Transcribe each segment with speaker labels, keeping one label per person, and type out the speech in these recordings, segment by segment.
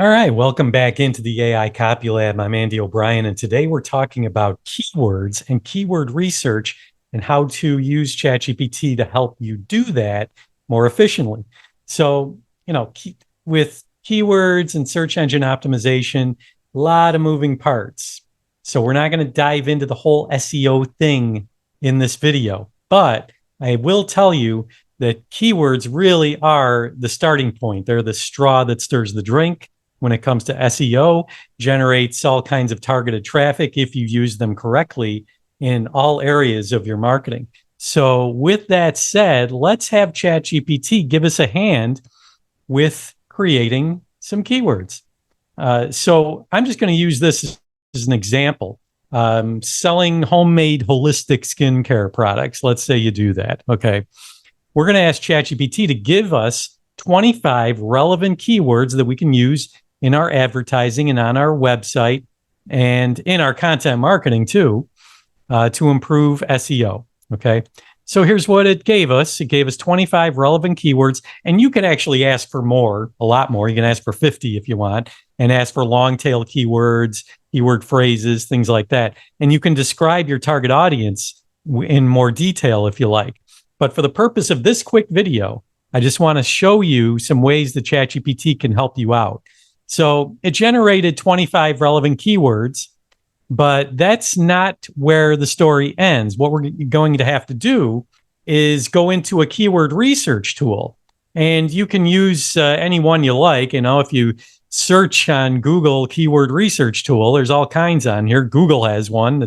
Speaker 1: All right, welcome back into the AI Copy Lab. I'm Andy O'Brien, and today we're talking about keywords and keyword research and how to use ChatGPT to help you do that more efficiently. So, with keywords and search engine optimization, a lot of moving parts. So, we're not going to dive into the whole SEO thing in this video, but I will tell you that keywords really are the starting point. They're the straw that stirs the drink when it comes to SEO, generates all kinds of targeted traffic if you use them correctly in all areas of your marketing. So with that said, let's have ChatGPT give us a hand with creating some keywords. So I'm just going to use this as an example. Selling homemade holistic skincare products. Let's say you do that. Okay. We're going to ask ChatGPT to give us 25 relevant keywords that we can use in our advertising and on our website and in our content marketing too, to improve SEO. Okay. So here's what it gave us. It gave us 25 relevant keywords, and you can actually ask for more, a lot more. You can ask for 50 if you want, and ask for long tail keywords, keyword phrases, things like that. And you can describe your target audience in more detail if you like. But for the purpose of this quick video, I just want to show you some ways that ChatGPT can help you out. So it generated 25 relevant keywords, but that's not where the story ends. What we're going to have to do is go into a keyword research tool, and you can use any one you like. If you search on Google keyword research tool, there's all kinds on here. Google has one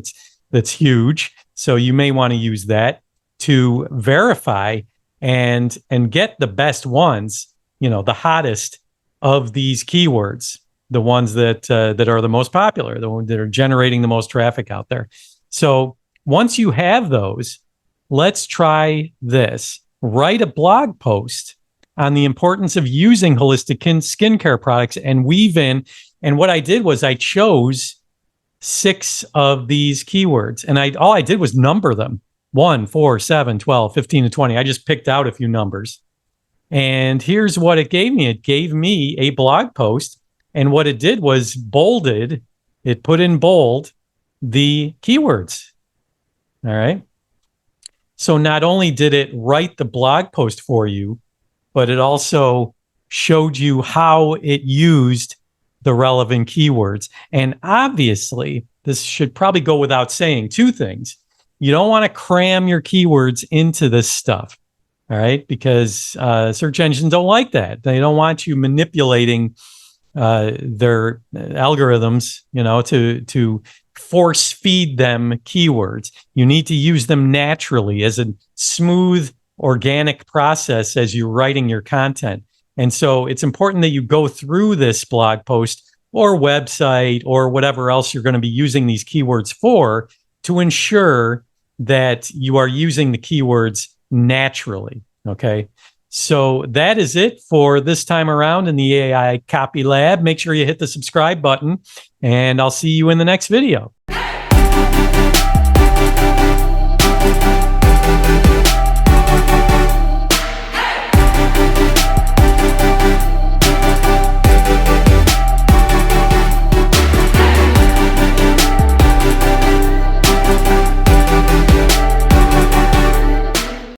Speaker 1: that's huge, so you may want to use that to verify and get the best ones, the hottest of these keywords, the ones that are the most popular, the ones that are generating the most traffic out there. So once you have those, let's try this. Write a blog post on the importance of using holistic skincare products and weave in. And what I did was I chose 6 of these keywords, and all I did was number them. 1, 4, 7, 12, 15, and 20. I just picked out a few numbers. And here's what it gave me. It gave me a blog post. And what it did was it put in bold the keywords. All right. So not only did it write the blog post for you, but it also showed you how it used the relevant keywords. And obviously, this should probably go without saying 2 things. You don't want to cram your keywords into this stuff. All right, because search engines don't like that. They don't want you manipulating their algorithms, to force feed them keywords. You need to use them naturally as a smooth, organic process as you're writing your content. And so it's important that you go through this blog post or website or whatever else you're going to be using these keywords for to ensure that you are using the keywords naturally. Okay. So that is it for this time around in the AI Copy Lab. Make sure you hit the subscribe button, and I'll see you in the next video.